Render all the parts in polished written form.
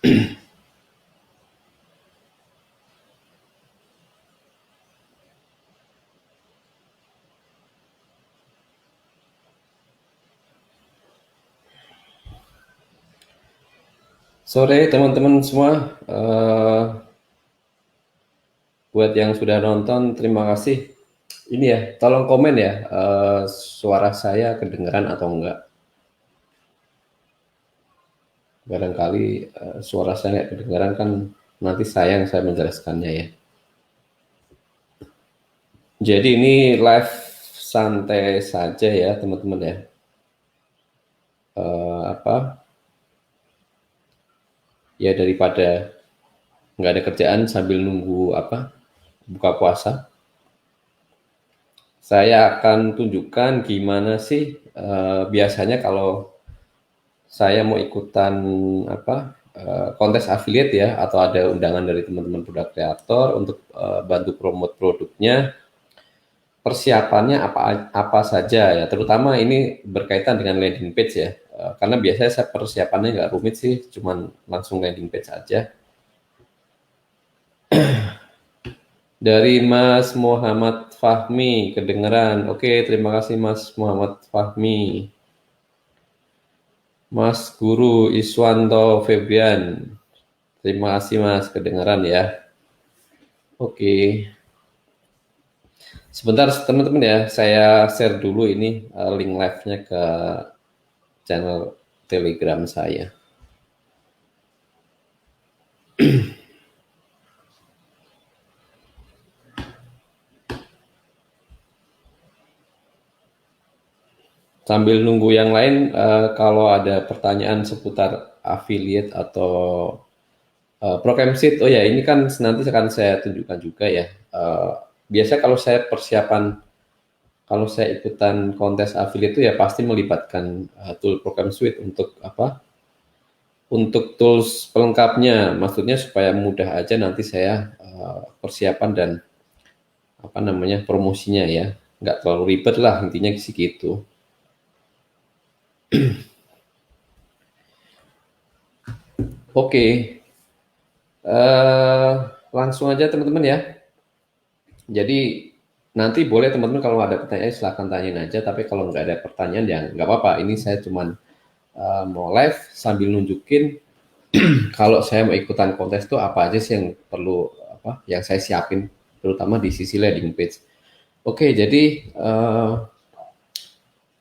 Sore teman-teman semua. Buat yang sudah nonton, terima kasih. Ini ya, tolong komen ya, suara saya kedengeran atau enggak. Barangkali suara saya nggak kedengeran kan nanti sayang saya menjelaskannya ya. Jadi ini live santai saja ya teman-teman ya. Apa ya, daripada nggak ada kerjaan sambil nunggu apa buka puasa, saya akan tunjukkan gimana sih biasanya kalau saya mau ikutan apa kontes affiliate ya, atau ada undangan dari teman-teman produk kreator untuk bantu promote produknya. Persiapannya apa apa saja ya, terutama ini berkaitan dengan landing page ya. Karena biasanya saya persiapannya nggak rumit sih, cuman langsung landing page aja. Dari Mas Muhammad Fahmi kedengeran. Oke, terima kasih Mas Muhammad Fahmi. Mas Guru Iswanto Febrian, terima kasih Mas, kedengaran ya. Oke, sebentar teman-teman ya, saya share dulu ini link live-nya ke channel Telegram saya. Sambil nunggu yang lain, kalau ada pertanyaan seputar affiliate atau program sheet, oh ya ini kan nanti akan saya tunjukkan juga ya. Biasa kalau saya persiapan, kalau saya ikutan kontes affiliate itu ya pasti melibatkan tool program suite untuk apa? Untuk tools pelengkapnya, maksudnya supaya mudah aja nanti saya persiapan dan apa namanya promosinya ya, nggak terlalu ribet lah intinya sih gitu. Oke, eh, langsung aja teman-teman ya. Jadi nanti boleh teman-teman kalau ada pertanyaan silahkan tanyain aja, tapi kalau nggak ada pertanyaan ya nggak apa-apa. Ini saya cuman mau live sambil nunjukin kalau saya mau ikutan kontes tuh apa aja sih yang perlu, apa yang saya siapin, terutama di sisi landing page. Oke, jadi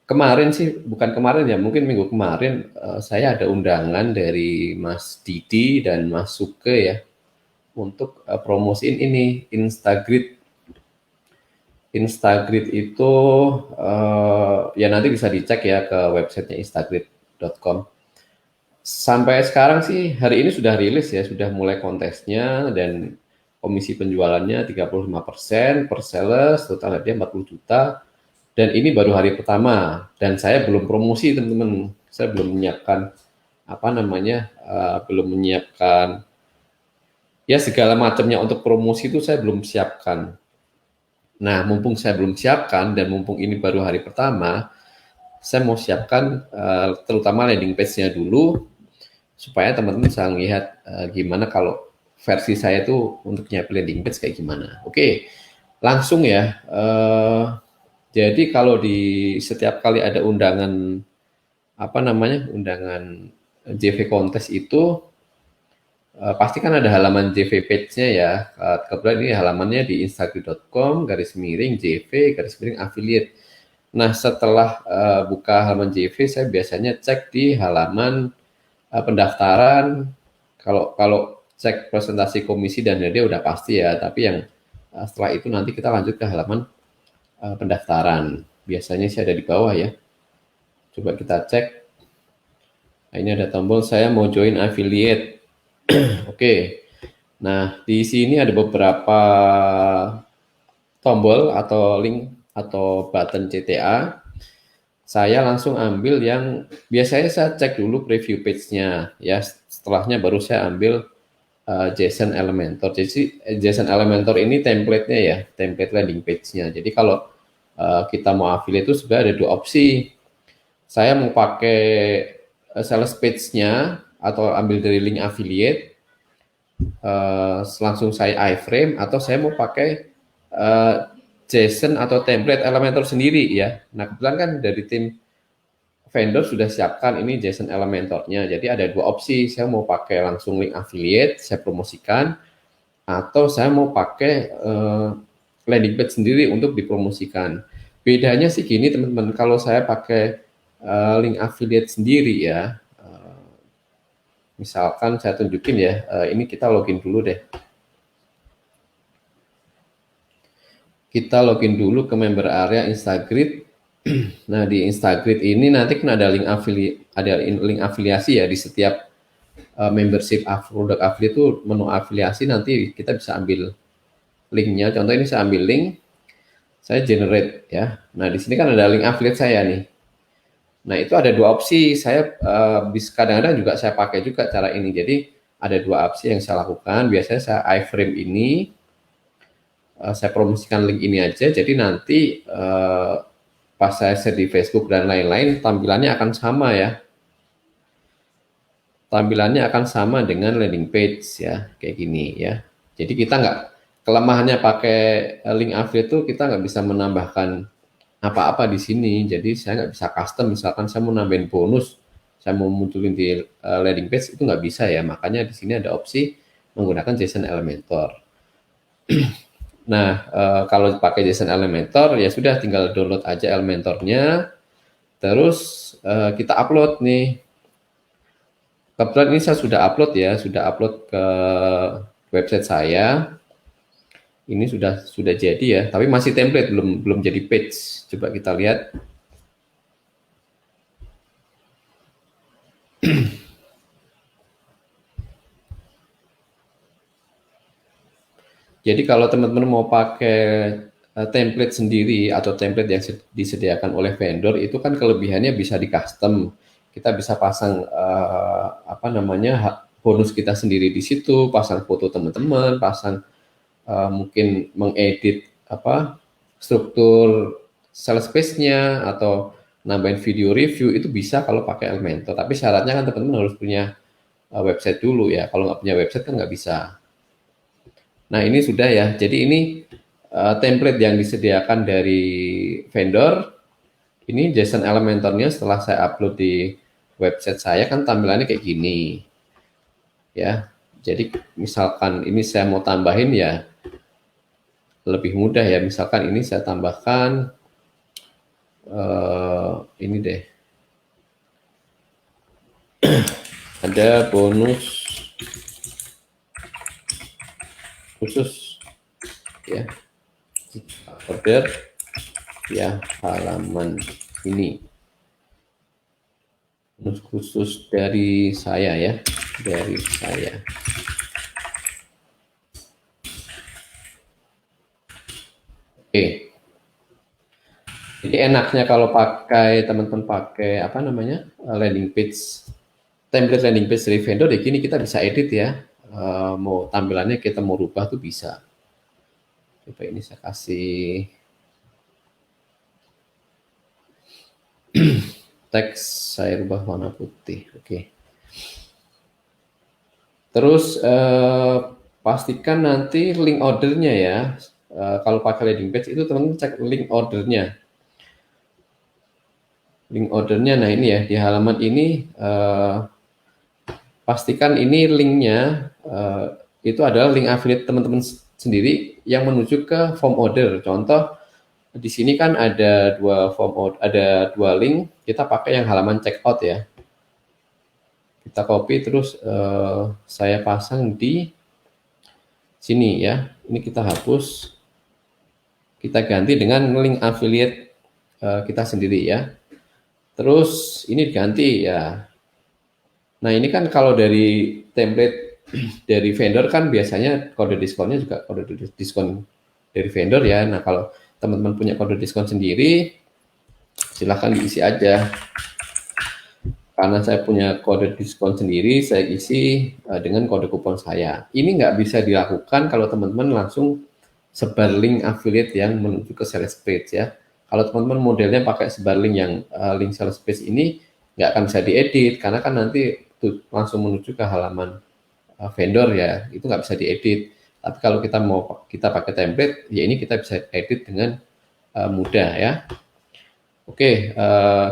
kemarin sih, bukan kemarin ya, mungkin minggu kemarin saya ada undangan dari Mas Didi dan Mas Suke ya untuk promosiin ini Instagrid. Instagrid itu ya nanti bisa dicek ya ke websitenya instagrid.com. Sampai sekarang sih hari ini sudah rilis ya, sudah mulai kontesnya, dan komisi penjualannya 35% per sales, total dia 40 juta. Dan ini baru hari pertama, dan saya belum promosi teman-teman. Saya belum menyiapkan apa namanya, belum menyiapkan ya segala macamnya untuk promosi itu saya belum siapkan. Nah, mumpung saya belum siapkan dan mumpung ini baru hari pertama, saya mau siapkan terutama landing page-nya dulu supaya teman-teman bisa lihat gimana kalau versi saya itu untuk nyiapin landing page kayak gimana. Oke, langsung ya. Jadi kalau di setiap kali ada undangan apa namanya undangan JV Kontes itu pasti kan ada halaman JV page-nya ya. Kebetulan ini halamannya di instagram.com garis miring JV garis miring affiliate. Nah, setelah buka halaman JV, saya biasanya cek di halaman pendaftaran. Kalau kalau cek presentasi komisi dan hadiah udah pasti ya, tapi yang setelah itu nanti kita lanjut ke halaman pendaftaran. Biasanya sih ada di bawah ya. Coba kita cek. Nah, ini ada tombol saya mau join affiliate. Oke. Nah, di sini ada beberapa tombol atau link atau button CTA. Saya langsung ambil yang biasanya saya cek dulu preview page-nya ya. Setelahnya baru saya ambil JSON Elementor. Jadi JSON Elementor ini template-nya ya, template landing page-nya. Jadi kalau kita mau affiliate itu sebenarnya ada dua opsi. Saya mau pakai sales page-nya atau ambil dari link affiliate, langsung saya iframe, atau saya mau pakai JSON atau template Elementor sendiri ya. Nah kebetulan kan dari tim vendor sudah siapkan ini JSON Elementornya. Jadi ada dua opsi, saya mau pakai langsung link affiliate, saya promosikan, atau saya mau pakai landing page sendiri untuk dipromosikan. Bedanya sih gini teman-teman, kalau saya pakai link affiliate sendiri ya, misalkan saya tunjukin ya, ini kita login dulu deh. Kita login dulu ke member area Instagrid. Nah di Instagrid ini nanti kan ada link afiliasi ya di setiap membership produk affiliate itu menu afiliasi, nanti kita bisa ambil linknya. Contoh ini saya ambil link, saya generate ya. Nah di sini kan ada link affiliate saya nih. Nah itu ada dua opsi, saya bisa kadang-kadang juga saya pakai juga cara ini. Jadi ada dua opsi yang saya lakukan. Biasanya saya iframe ini, saya promosikan link ini aja. Jadi nanti pas saya share di Facebook dan lain-lain, tampilannya akan sama ya. Tampilannya akan sama dengan landing page ya, kayak gini ya. Jadi kita nggak, kelemahannya pakai link affiliate itu kita nggak bisa menambahkan apa-apa di sini. Jadi saya nggak bisa custom, misalkan saya mau nambahin bonus, saya mau munculin di landing page, itu nggak bisa ya. Makanya di sini ada opsi menggunakan JSON Elementor. Nah, kalau pakai JSON Elementor ya sudah, tinggal download aja Elementornya, terus kita upload nih. Kebetulan ini saya sudah upload ya, sudah upload ke website saya. Ini sudah jadi ya, tapi masih template, belum jadi page. Coba kita lihat. Jadi kalau teman-teman mau pakai template sendiri atau template yang disediakan oleh vendor, itu kan kelebihannya bisa di custom. Kita bisa pasang apa namanya, bonus kita sendiri di situ, pasang foto teman-teman, pasang mungkin mengedit apa struktur sales page-nya atau nambahin video review, itu bisa kalau pakai Elementor. Tapi syaratnya kan teman-teman harus punya website dulu ya. Kalau nggak punya website kan nggak bisa. Nah ini sudah ya. Jadi ini template yang disediakan dari vendor. Ini JSON Elementornya setelah saya upload di website saya kan tampilannya kayak gini. Ya. Jadi misalkan ini saya mau tambahin ya lebih mudah ya. Misalkan ini saya tambahkan ini deh. Ada bonus khusus ya, order ya halaman ini, bonus khusus dari saya ya, dari saya. Oke, jadi enaknya kalau pakai teman-teman pakai apa namanya landing page, template landing page dari vendor, ya gini kita bisa edit ya. Mau tampilannya kita mau rubah tuh bisa. Coba ini saya kasih teks, saya rubah warna putih. Oke. Terus pastikan nanti link ordernya ya. Kalau pakai landing page itu teman-teman cek link ordernya. Link ordernya, nah ini ya di halaman ini pastikan ini linknya itu adalah link affiliate teman-teman sendiri yang menuju ke form order. Contoh di sini kan ada dua form order, ada dua link, kita pakai yang halaman checkout ya. Kita copy terus saya pasang di sini ya. Ini kita hapus, kita ganti dengan link affiliate kita sendiri ya. Terus ini diganti ya. Nah ini kan kalau dari template dari vendor kan biasanya kode diskonnya juga kode diskon dari vendor ya. Nah kalau teman-teman punya kode diskon sendiri, silahkan diisi aja. Karena saya punya kode diskon sendiri, saya isi dengan kode kupon saya. Ini nggak bisa dilakukan kalau teman-teman langsung sebar link affiliate yang menuju ke sales page ya. Kalau teman-teman modelnya pakai sebar link yang link sales page ini, nggak akan bisa diedit, karena kan nanti langsung menuju ke halaman vendor ya, itu nggak bisa diedit. Tapi kalau kita pakai template, ya ini kita bisa edit dengan mudah ya. Oke,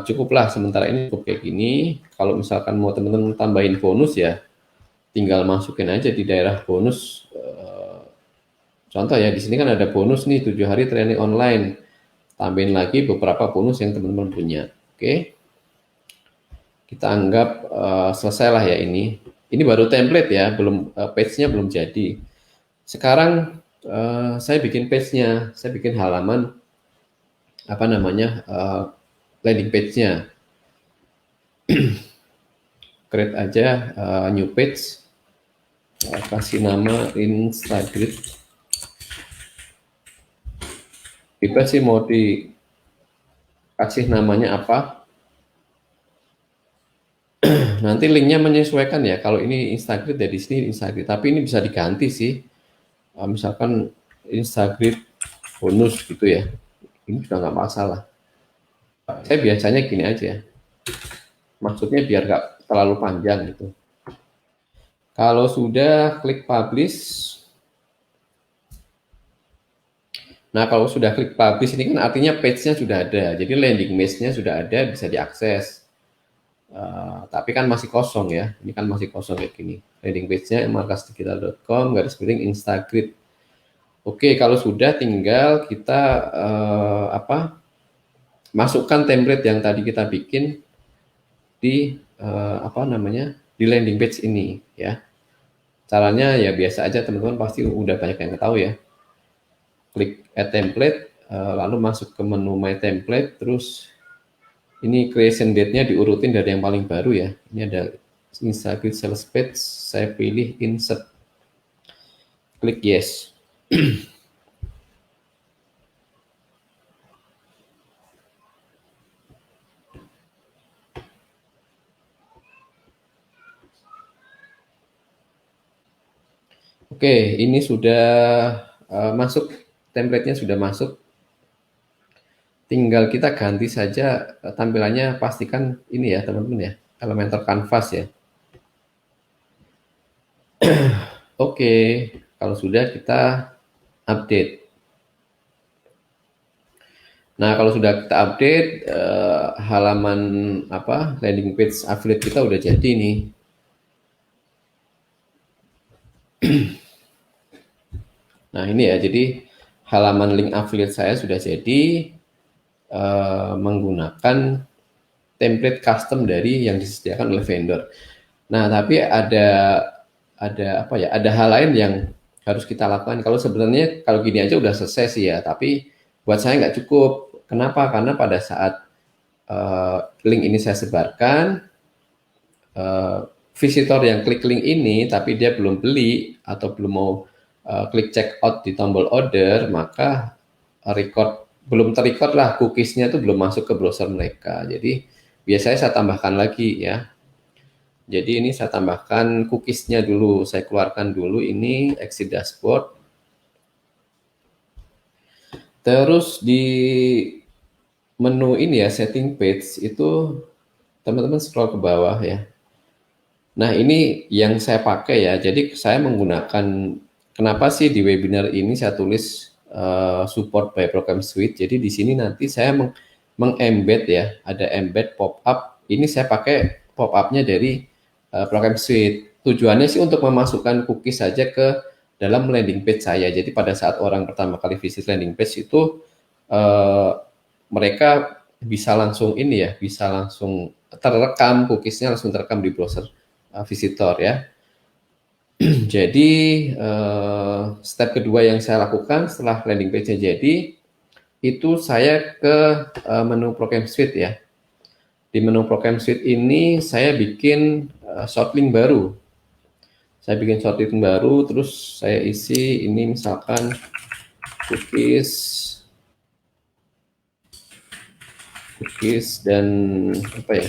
cukuplah sementara ini cukup kayak gini. Kalau misalkan mau teman-teman tambahin bonus ya, tinggal masukin aja di daerah bonus. Contoh ya, di sini kan ada bonus nih 7 hari training online. Tambahin lagi beberapa bonus yang teman-teman punya. Oke, kita anggap selesai lah ya ini. Ini baru template ya, belum page-nya belum jadi. Sekarang saya bikin page-nya, saya bikin halaman apa namanya landing page-nya. Create aja new page, kasih nama Instagram. Bebas sih mau dikasih namanya apa. Nanti linknya menyesuaikan ya. Kalau ini Instagram dari sini Instagram, tapi ini bisa diganti sih. Misalkan Instagram bonus gitu ya. Ini juga nggak masalah. Saya biasanya gini aja. Maksudnya biar nggak terlalu panjang gitu. Kalau sudah klik publish. Nah, kalau sudah klik publish ini kan artinya page-nya sudah ada. Jadi landing page-nya sudah ada, bisa diakses. Tapi kan masih kosong ya. Ini kan masih kosong kayak gini. Landing page-nya markasdigital.com garis miring Instagram. Oke, kalau sudah tinggal kita masukkan template yang tadi kita bikin di di landing page ini ya. Caranya ya biasa aja, teman-teman pasti udah banyak yang tahu ya. Klik add template, lalu masuk ke menu my template, terus ini creation date-nya diurutin dari yang paling baru ya. Ini ada Instagram sales page, saya pilih insert, klik yes. Oke, ini sudah masuk, template-nya sudah masuk. Tinggal kita ganti saja tampilannya, pastikan ini ya teman-teman ya, Elementor Canvas ya. Oke, kalau sudah kita update. Nah, kalau sudah kita update, halaman landing page affiliate kita udah jadi nih. Nah, ini ya, jadi halaman link affiliate saya sudah jadi menggunakan template custom dari yang disediakan oleh vendor. Nah, tapi ada hal lain yang harus kita lakukan. Kalau sebenarnya kalau gini aja udah selesai sih ya, tapi buat saya nggak cukup. Kenapa? Karena pada saat link ini saya sebarkan, visitor yang klik link ini tapi dia belum beli atau belum mau klik check out di tombol order, maka belum terrecord lah, cookiesnya itu belum masuk ke browser mereka. Jadi biasanya saya tambahkan lagi ya. Jadi ini saya tambahkan cookiesnya dulu, saya keluarkan dulu ini exit dashboard. Terus di menu ini ya, setting page itu teman-teman scroll ke bawah ya. Nah, ini yang saya pakai ya. Jadi saya menggunakan, kenapa sih di webinar ini saya tulis support by program suite. Jadi di sini nanti saya meng-embed ya, ada embed pop-up. Ini saya pakai pop-up-nya dari program suite. Tujuannya sih untuk memasukkan cookies saja ke dalam landing page saya. Jadi pada saat orang pertama kali visit landing page itu mereka bisa langsung ini ya, bisa langsung terekam, cookiesnya langsung terekam di browser visitor ya. Jadi step kedua yang saya lakukan setelah landing page-nya jadi, itu saya ke menu program suite ya. Di menu program suite ini saya bikin shortlink baru. Saya bikin shortlink baru, terus saya isi ini misalkan cookies dan apa ya,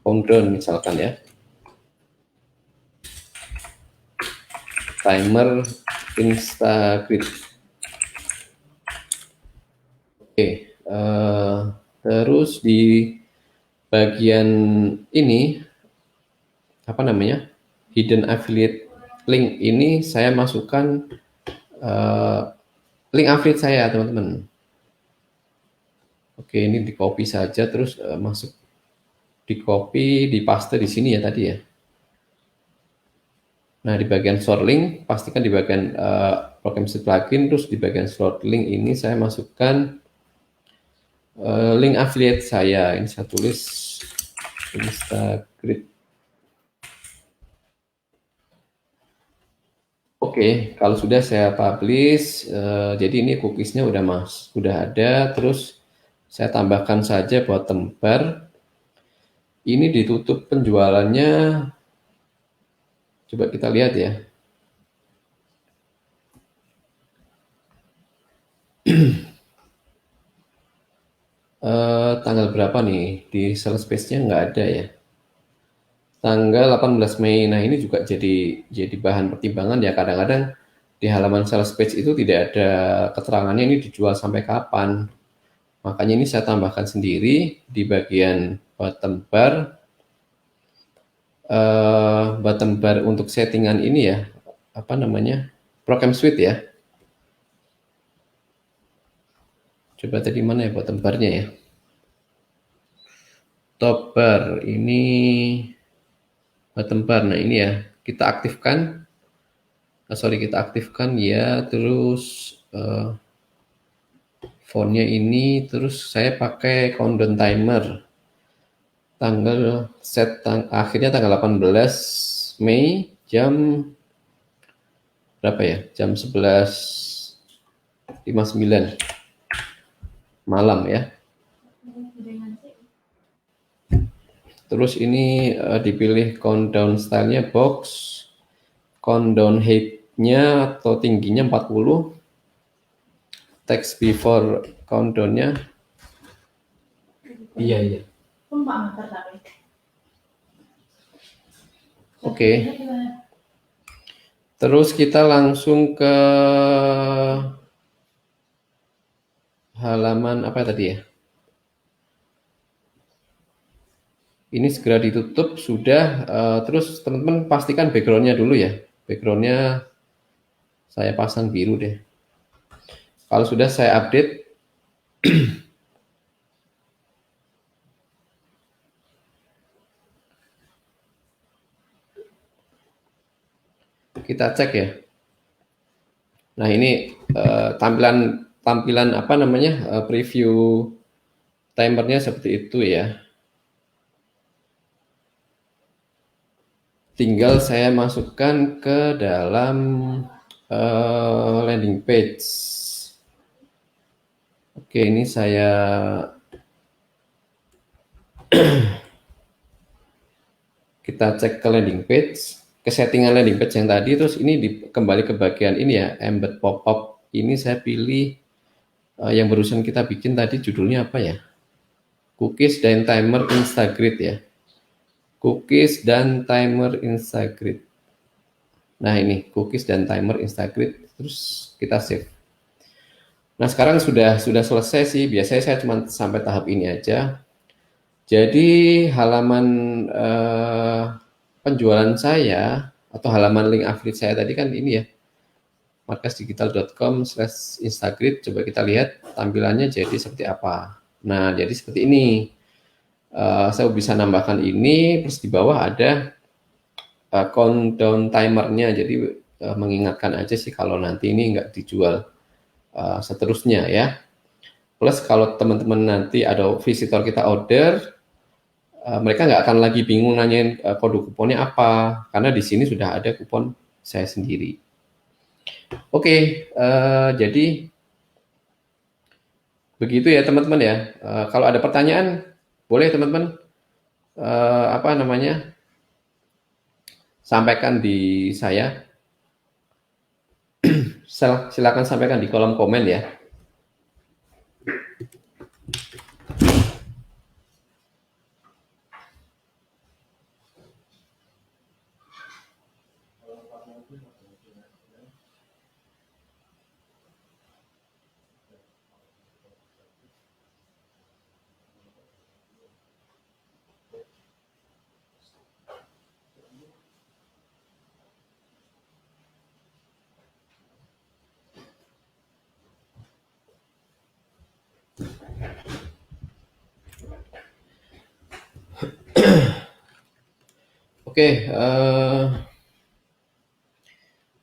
countdown misalkan ya, timer Instagram. Oke, terus di bagian ini apa namanya, hidden affiliate link ini saya masukkan eh, link affiliate saya teman-teman. Oke, ini di copy saja terus masuk, di copy, di paste di sini ya tadi ya. Nah, di bagian short link, pastikan di bagian program sheet plugin, terus di bagian short link ini saya masukkan link affiliate saya. Ini saya tulis Instagrid. Oke, kalau sudah saya publish, jadi ini cookiesnya udah ada, terus saya tambahkan saja bottom bar. Ini ditutup penjualannya, coba kita lihat ya. Tanggal berapa nih? Di sales page-nya nggak ada ya. Tanggal 18 Mei. Nah, ini juga jadi bahan pertimbangan ya. Kadang-kadang di halaman sales page itu tidak ada keterangannya ini dijual sampai kapan. Makanya ini saya tambahkan sendiri di bagian bottom bar untuk settingan ini ya. Apa namanya? Program Suite ya. Coba tadi mana ya bottom bar-nya ya? Top bar ini bottom bar. Nah, ini ya. Kita aktifkan ya, terus fontnya ini, terus saya pakai countdown timer. Akhirnya tanggal 18 Mei jam berapa ya? Jam 11.59 malam ya. Terus ini dipilih countdown stylenya box, countdown height-nya atau tingginya 40, text before countdown-nya. Iya. Oke. Terus kita langsung ke halaman apa tadi ya? Ini segera ditutup sudah. Terus teman-teman pastikan background-nya dulu ya. Background-nya saya pasang biru deh. Kalau sudah saya update. Kita cek ya. Nah, ini tampilan apa namanya, preview timernya seperti itu ya. Tinggal saya masukkan ke dalam landing page. Oke, ini saya kita cek ke landing page, ke settingan landing page yang tadi, terus ini kembali ke bagian ini ya, embed pop-up. Ini saya pilih yang barusan kita bikin tadi, judulnya apa ya? Cookies dan timer Instagrid ya. Cookies dan timer Instagrid. Nah, ini cookies dan timer Instagrid, terus kita save. Nah, sekarang sudah selesai sih. Biasanya saya cuma sampai tahap ini aja. Jadi halaman penjualan saya atau halaman link affiliate saya tadi kan ini ya, markasdigital.com/instagrid. Coba kita lihat tampilannya jadi seperti apa. Nah, jadi seperti ini. Saya bisa nambahkan ini, terus di bawah ada countdown timernya. Jadi mengingatkan aja sih kalau nanti ini nggak dijual seterusnya ya. Plus kalau teman-teman nanti ada visitor kita order, mereka nggak akan lagi bingung nanyain kode kuponnya apa, karena di sini sudah ada kupon saya sendiri. Oke, jadi begitu ya teman-teman ya. Kalau ada pertanyaan, boleh teman-teman apa namanya, sampaikan di saya. Silakan sampaikan di kolom komen ya. Oke,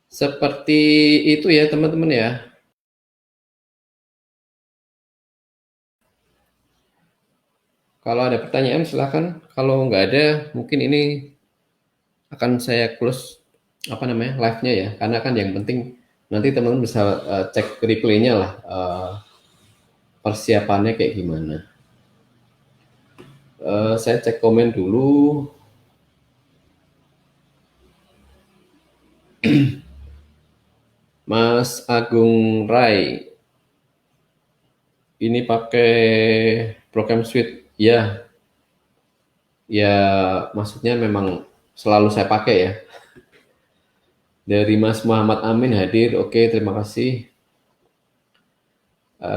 seperti itu ya teman-teman ya. Kalau ada pertanyaan silahkan. Kalau nggak ada, mungkin ini akan saya close apa namanya live-nya ya. Karena kan yang penting nanti teman-teman bisa cek replaynya lah, persiapannya kayak gimana. Saya cek komen dulu. Mas Agung Rai, ini pakai program Suite ya? Ya, maksudnya memang selalu saya pakai ya. Dari Mas Muhammad Amin hadir, oke terima kasih.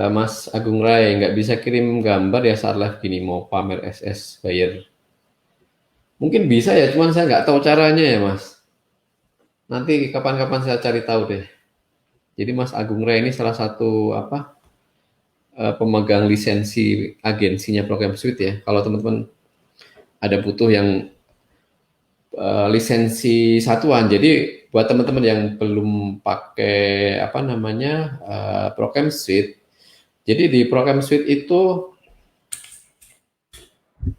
Mas Agung Rai, nggak bisa kirim gambar ya saat live gini, mau pamer SS bayar. Mungkin bisa ya, cuman saya nggak tahu caranya ya Mas. Nanti kapan-kapan saya cari tahu deh. Jadi Mas Agung Rai ini salah satu apa pemegang lisensi agensinya program Suite ya. Kalau teman-teman ada butuh yang lisensi satuan. Jadi buat teman-teman yang belum pakai apa namanya program Suite, jadi di program Suite itu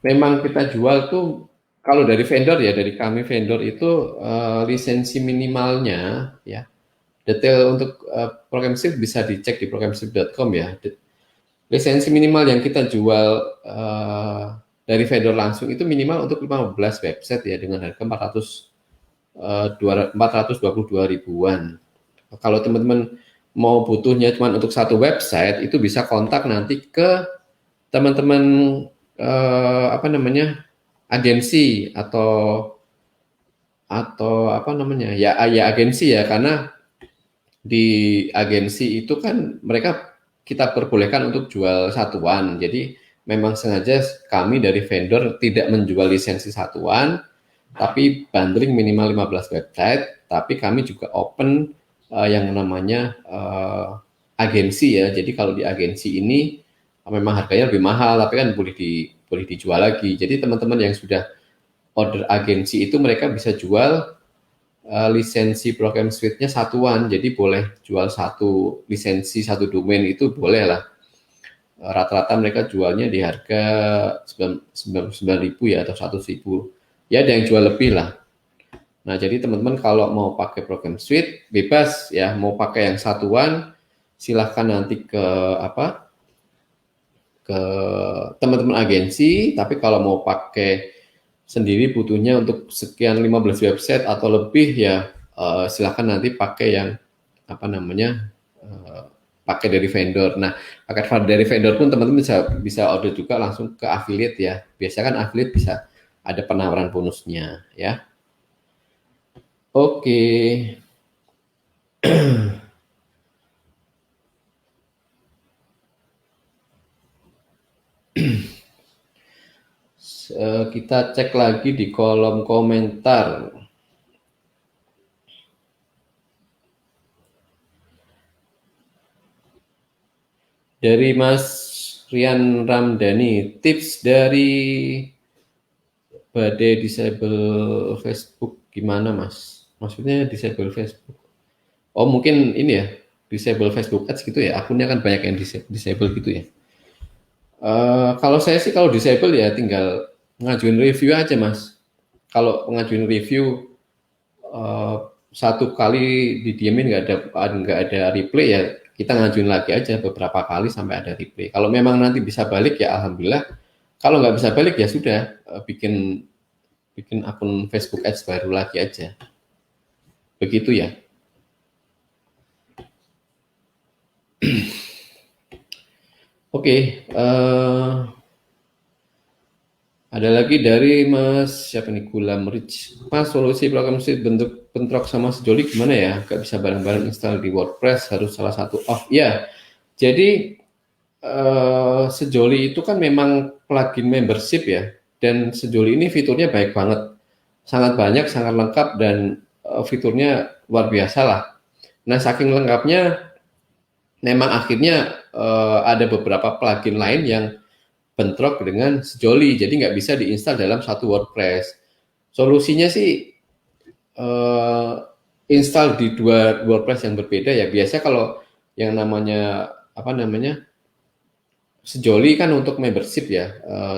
memang kita jual tuh kalau dari vendor ya, dari kami vendor itu lisensi minimalnya ya. Detail untuk program Suite bisa dicek di programsuite.com ya. Lisensi minimal yang kita jual dari vendor langsung itu minimal untuk 15 website ya dengan harga 422 ribuan. Kalau teman-teman mau butuhnya cuma untuk satu website, itu bisa kontak nanti ke teman-teman apa namanya agensi atau apa namanya ya agensi ya, karena di agensi itu kan mereka kita perbolehkan untuk jual satuan. Jadi memang sengaja kami dari vendor tidak menjual lisensi satuan, tapi bundling minimal 15 website, tapi kami juga open yang namanya agensi ya. Jadi kalau di agensi ini memang harganya lebih mahal, tapi kan boleh dijual lagi. Jadi teman-teman yang sudah order agensi itu mereka bisa jual lisensi program suite-nya satuan. Jadi boleh jual satu lisensi satu domain itu boleh lah. Rata-rata mereka jualnya di harga 99.000 ya atau 100.000. Ya ada yang jual lebih lah. Nah, jadi teman-teman kalau mau pakai program suite bebas ya, mau pakai yang satuan silahkan nanti ke apa? Ke teman-teman agensi, tapi kalau mau pakai sendiri butuhnya untuk sekian 15 website atau lebih ya silahkan nanti pakai yang apa namanya pakai dari vendor. Nah, pakai dari vendor pun teman-teman bisa order juga langsung ke affiliate ya. Biasanya kan affiliate bisa ada penawaran bonusnya ya. Oke. Kita cek lagi di kolom komentar. Dari Mas Rian Ramdhani, tips dari badai disable Facebook gimana Mas? Maksudnya disable Facebook? Oh mungkin ini ya, disable Facebook Ads gitu ya, akunnya kan banyak yang disable gitu ya. Kalau saya sih kalau disable ya tinggal ngajuin review aja Mas. Kalau ngajuin review eh, satu kali didiemin nggak ada replay ya kita ngajuin lagi aja beberapa kali sampai ada replay. Kalau memang nanti bisa balik ya alhamdulillah. Kalau nggak bisa balik ya sudah bikin bikin akun Facebook Ads baru lagi aja. Begitu ya. Oke, ada lagi dari Mas siapa nih Gulam Rich. Mas solusi program sheet bentuk bentrok sama sejoli gimana ya? Gak bisa bareng-bareng install di WordPress, harus salah satu off. Ya, jadi sejoli itu kan memang plugin membership ya. Dan sejoli ini fiturnya baik banget, sangat banyak, sangat lengkap dan fiturnya luar biasa lah. Nah saking lengkapnya memang akhirnya ada beberapa plugin lain yang bentrok dengan sejoli, jadi nggak bisa diinstal dalam satu WordPress. Solusinya sih install di dua WordPress yang berbeda ya. Biasa kalau yang namanya apa namanya sejoli kan untuk membership ya.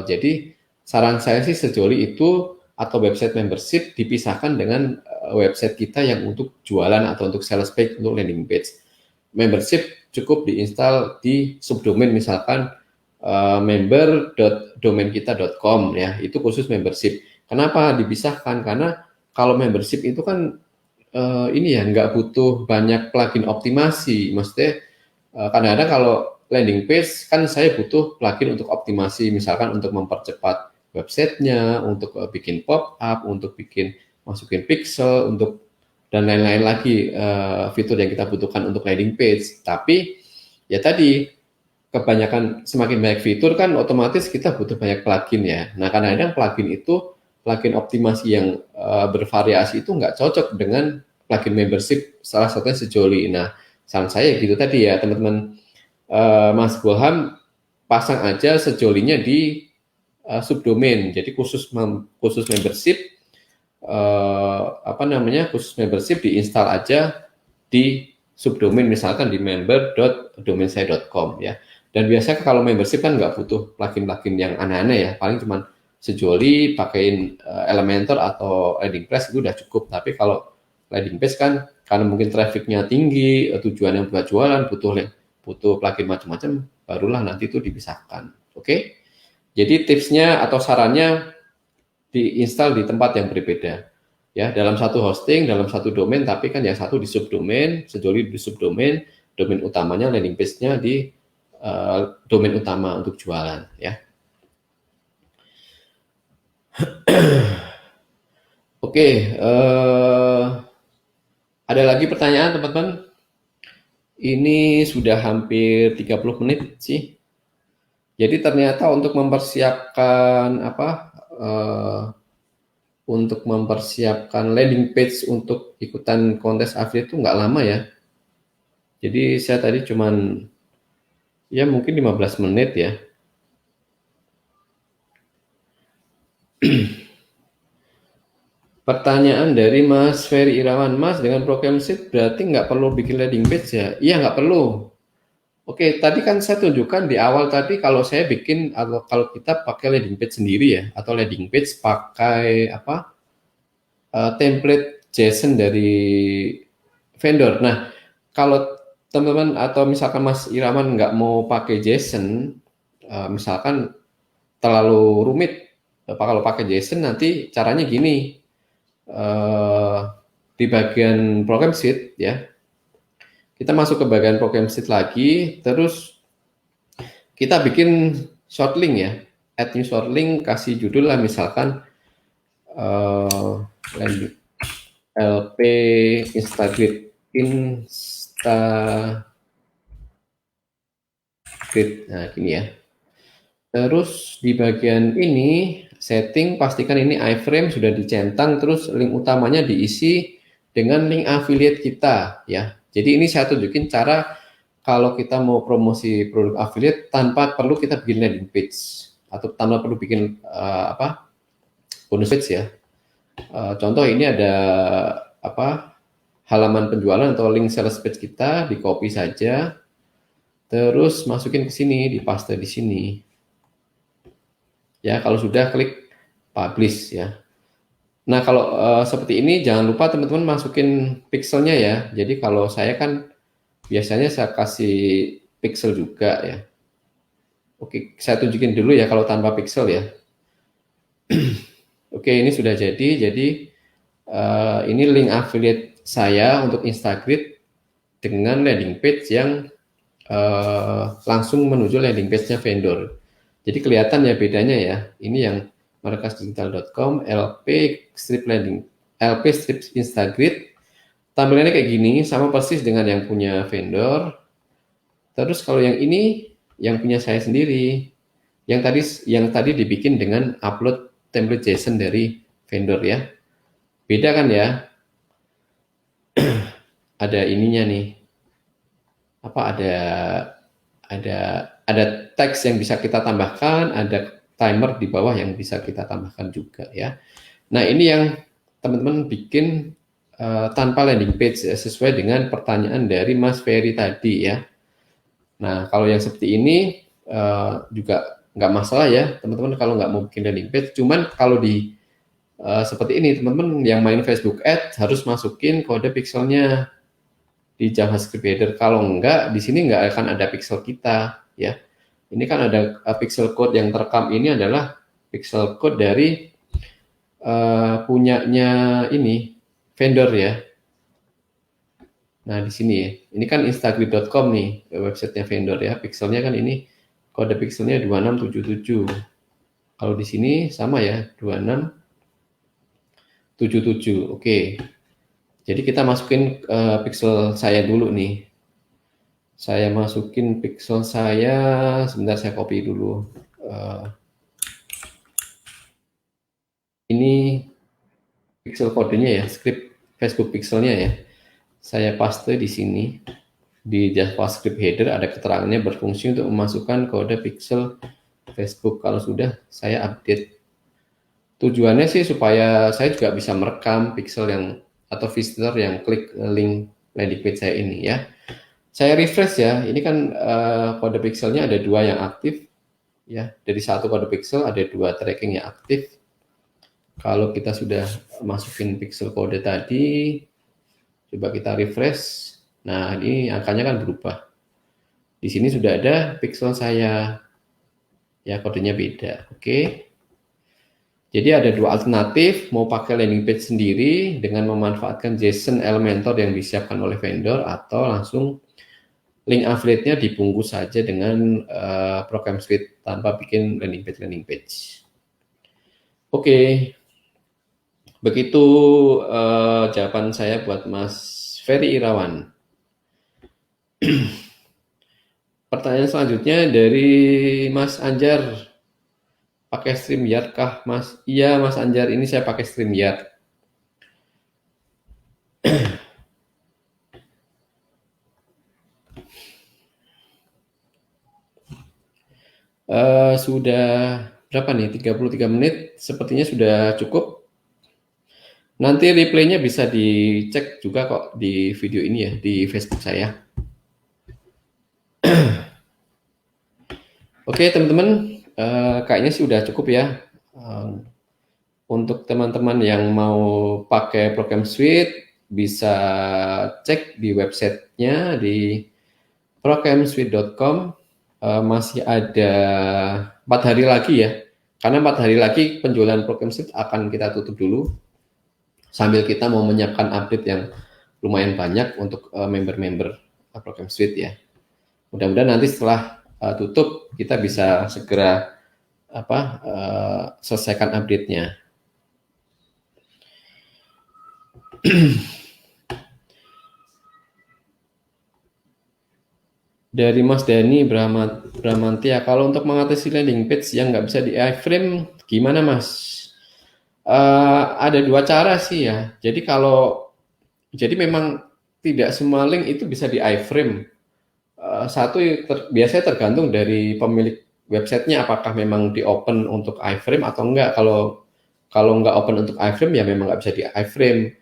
Jadi saran saya sih sejoli itu atau website membership dipisahkan dengan website kita yang untuk jualan atau untuk sales page, untuk landing page. Membership cukup diinstal di subdomain misalkan member.domainkita.com ya, itu khusus membership. Kenapa dipisahkan? Karena kalau membership itu kan ini ya nggak butuh banyak plugin optimasi. Maksudnya kadang-kadang kalau landing page kan saya butuh plugin untuk optimasi, misalkan untuk mempercepat websitenya, untuk bikin pop up, untuk bikin masukin pixel, untuk dan lain-lain lagi fitur yang kita butuhkan untuk landing page. Tapi ya tadi kebanyakan semakin banyak fitur kan otomatis kita butuh banyak plugin ya. Nah kadang-kadang plugin itu plugin optimasi yang bervariasi itu nggak cocok dengan plugin membership, salah satunya sejoli. Nah saran saya gitu tadi ya teman-teman, Mas Boham pasang aja sejolinya di subdomain, jadi khusus membership, apa namanya khusus membership diinstal aja di subdomain misalkan di member.domainsaya.com ya. Dan biasanya kalau membership kan nggak butuh plugin-plugin yang aneh-aneh ya, paling cuma sejoli, pakein Elementor atau Landingpress itu udah cukup. Tapi kalau landing page kan karena mungkin trafficnya tinggi, tujuannya buat jualan, butuh plugin macam-macam, barulah nanti itu dipisahkan. Oke? Jadi tipsnya atau sarannya diinstal di tempat yang berbeda. Ya, dalam satu hosting, dalam satu domain, tapi kan yang satu di subdomain, sejoli di subdomain, domain utamanya landing page-nya di domain utama untuk jualan ya. Oke, ada lagi pertanyaan teman-teman? Ini sudah hampir 30 menit sih. Jadi ternyata untuk mempersiapkan apa untuk mempersiapkan landing page untuk ikutan kontes affiliate itu nggak lama ya. Jadi saya tadi cuman ya mungkin 15 menit ya. Pertanyaan dari Mas Ferry Irawan, Mas dengan program sheet berarti nggak perlu bikin landing page ya? Iya nggak perlu. Oke, tadi kan saya tunjukkan di awal tadi kalau saya bikin atau kalau kita pakai landing page sendiri ya, atau landing page pakai apa template JSON dari vendor. Nah, kalau teman-teman atau misalkan Mas Irawan nggak mau pakai JSON, misalkan terlalu rumit, kalau pakai JSON nanti caranya gini, di bagian program sheet ya, kita masuk ke bagian program sheet lagi, terus kita bikin short link ya, add new short link, kasih judul lah misalkan LP Instagrid nah gini ya. Terus di bagian ini setting, pastikan ini iframe sudah dicentang, terus link utamanya diisi dengan link affiliate kita ya. Jadi ini saya tunjukin cara kalau kita mau promosi produk affiliate tanpa perlu kita bikin landing page atau tanpa perlu bikin bonus page ya. Contoh ini ada halaman penjualan atau link sales page kita, di copy saja, terus masukin ke sini, di paste di sini. Ya, kalau sudah klik publish ya. Nah, kalau seperti ini jangan lupa teman-teman masukin pixelnya ya. Jadi kalau saya kan biasanya saya kasih pixel juga ya. Oke, saya tunjukin dulu ya kalau tanpa pixel ya. Oke, ini sudah jadi. Jadi ini link affiliate saya untuk Instagrid dengan landing page yang langsung menuju landing page-nya vendor. Jadi kelihatan ya bedanya ya. Ini yang markasdigital.com LP strip Instagrid. Tampilannya kayak gini, sama persis dengan yang punya vendor. Terus kalau yang ini yang punya saya sendiri. Yang tadi dibikin dengan upload template JSON dari vendor ya. Beda kan ya? Ada ininya nih. apa ada teks yang bisa kita tambahkan, ada timer di bawah yang bisa kita tambahkan juga ya. Nah, ini yang teman-teman bikin tanpa landing page ya, sesuai dengan pertanyaan dari Mas Ferry tadi ya. Nah, kalau yang seperti ini juga nggak masalah ya, teman-teman kalau nggak mau bikin landing page. Cuman kalau di seperti ini, teman-teman yang main Facebook Ads harus masukin kode pixelnya di JavaScript header. Kalau enggak, di sini nggak akan ada pixel kita ya. Ini kan ada pixel code yang terekam ini adalah pixel code dari punyanya ini vendor ya. Nah, di sini ya. Ini kan instagrid.com nih, websitenya vendor ya. Pixelnya kan ini kode pixelnya 2677. Kalau di sini sama ya, 2677. Oke. Jadi kita masukin pixel saya dulu nih. Saya masukin pixel saya, sebentar saya copy dulu. Ini pixel kodenya ya, script Facebook pixelnya ya. Saya paste di sini. Di JavaScript header ada keterangannya berfungsi untuk memasukkan kode pixel Facebook. Kalau sudah, saya update. Tujuannya sih supaya saya juga bisa merekam pixel yang atau visitor yang klik link landing page saya ini ya. Saya refresh ya. Ini kan kode pixelnya ada 2 yang aktif ya. Dari 1 kode pixel ada 2 tracking yang aktif. Kalau kita sudah masukin pixel kode tadi, coba kita refresh. Nah, ini angkanya kan berubah. Di sini sudah ada pixel saya. Ya, kodenya beda. Oke. Jadi ada 2 alternatif, mau pakai landing page sendiri dengan memanfaatkan JSON Elementor yang disiapkan oleh vendor, atau langsung link affiliate-nya dibungkus saja dengan program suite tanpa bikin landing page. Oke. Begitu jawaban saya buat Mas Ferry Irawan. Pertanyaan selanjutnya dari Mas Anjar. Pakai StreamYard kah, Mas? Iya, Mas Anjar, ini saya pakai StreamYard. Sudah berapa nih? 33 menit. Sepertinya sudah cukup. Nanti replaynya bisa dicek juga kok di video ini ya, di Facebook saya. Oke, teman-teman, kayaknya sih udah cukup ya. Untuk teman-teman yang mau pakai program suite, bisa cek di websitenya di programsuite.com. Masih ada 4 hari lagi ya. Karena 4 hari lagi penjualan program suite akan kita tutup dulu. Sambil kita mau menyiapkan update yang lumayan banyak untuk member-member program suite ya. Mudah-mudahan nanti setelah tutup kita bisa segera selesaikan update-nya. Dari Mas Dani Bramantia, kalau untuk mengatasi landing page yang nggak bisa di iframe, gimana Mas? Ada 2 cara sih ya. Jadi memang tidak semua link itu bisa di iframe. Satu biasanya tergantung dari pemilik websitenya, apakah memang di open untuk iframe atau enggak. Kalau nggak open untuk iframe ya memang nggak bisa di iframe.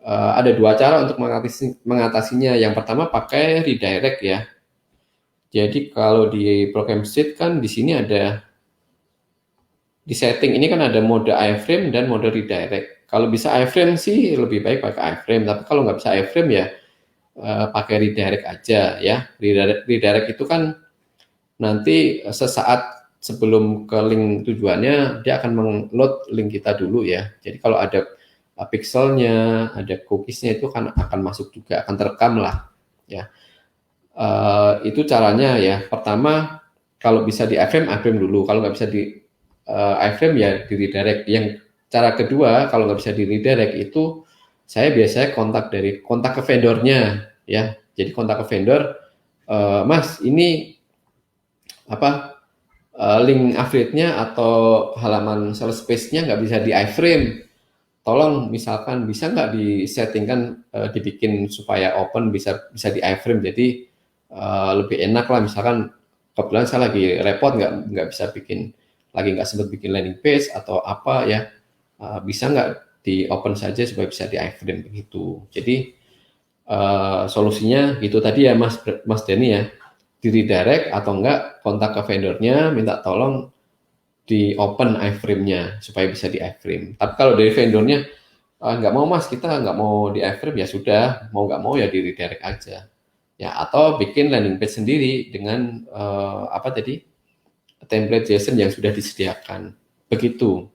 Ada 2 cara untuk mengatasinya. Yang pertama pakai redirect ya. Jadi kalau di program suite kan di sini ada di setting ini kan ada mode iframe dan mode redirect. Kalau bisa iframe sih lebih baik pakai iframe, tapi kalau nggak bisa iframe ya pakai redirect aja ya. Redirect itu kan nanti sesaat sebelum ke link tujuannya dia akan meng-load link kita dulu ya. Jadi kalau ada pixelnya, ada cookiesnya itu kan akan masuk juga, akan terekam lah ya. Itu caranya ya. Pertama, kalau bisa di iframe dulu. Kalau nggak bisa di iframe ya di redirect. Yang cara kedua, kalau nggak bisa di redirect itu saya biasanya kontak ke vendornya ya. Jadi kontak ke vendor, Mas ini link affiliate-nya atau halaman sales page-nya nggak bisa di iframe. Tolong misalkan bisa nggak disettingkan dibikin supaya open bisa di iframe. Jadi lebih enak lah. Misalkan kebetulan saya lagi repot nggak bisa lagi nggak sempat bikin landing page atau apa ya, bisa nggak di open saja supaya bisa di iframe begitu. Jadi solusinya gitu tadi ya Mas Denny ya, di redirect atau enggak kontak ke vendornya minta tolong di open iframe-nya supaya bisa di iframe. Tapi kalau dari vendornya nggak mau Mas, kita nggak mau di iframe, ya sudah, mau nggak mau ya di redirect aja. Ya, atau bikin landing page sendiri dengan apa tadi, template JSON yang sudah disediakan. Begitu.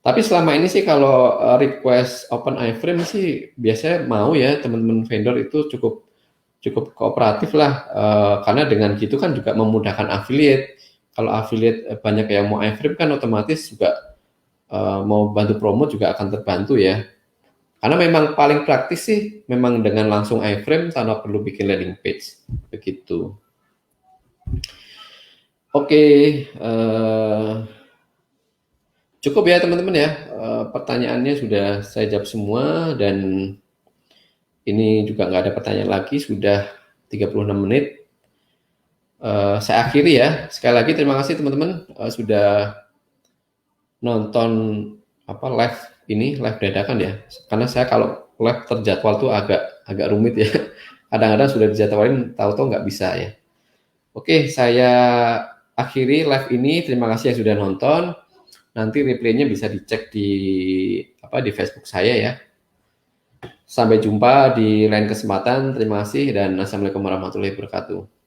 Tapi selama ini sih kalau request open iframe sih biasanya mau ya, teman-teman vendor itu cukup cukup kooperatif lah, karena dengan gitu kan juga memudahkan affiliate. Kalau affiliate banyak yang mau iframe kan otomatis juga mau bantu promote juga akan terbantu ya. Karena memang paling praktis sih memang dengan langsung iframe tanpa perlu bikin landing page. Begitu. Oke, cukup ya teman-teman ya. Pertanyaannya sudah saya jawab semua dan ini juga nggak ada pertanyaan lagi, sudah 36 menit. Saya akhiri ya. Sekali lagi terima kasih teman-teman sudah nonton live ini, live dadakan ya. Karena saya kalau live terjadwal tuh agak agak rumit ya. Kadang-kadang sudah dijadwalin tahu-tahu nggak bisa ya. Oke, saya akhiri live ini. Terima kasih yang sudah nonton. Nanti replaynya bisa dicek di Facebook saya ya. Sampai jumpa di lain kesempatan. Terima kasih dan assalamualaikum warahmatullahi wabarakatuh.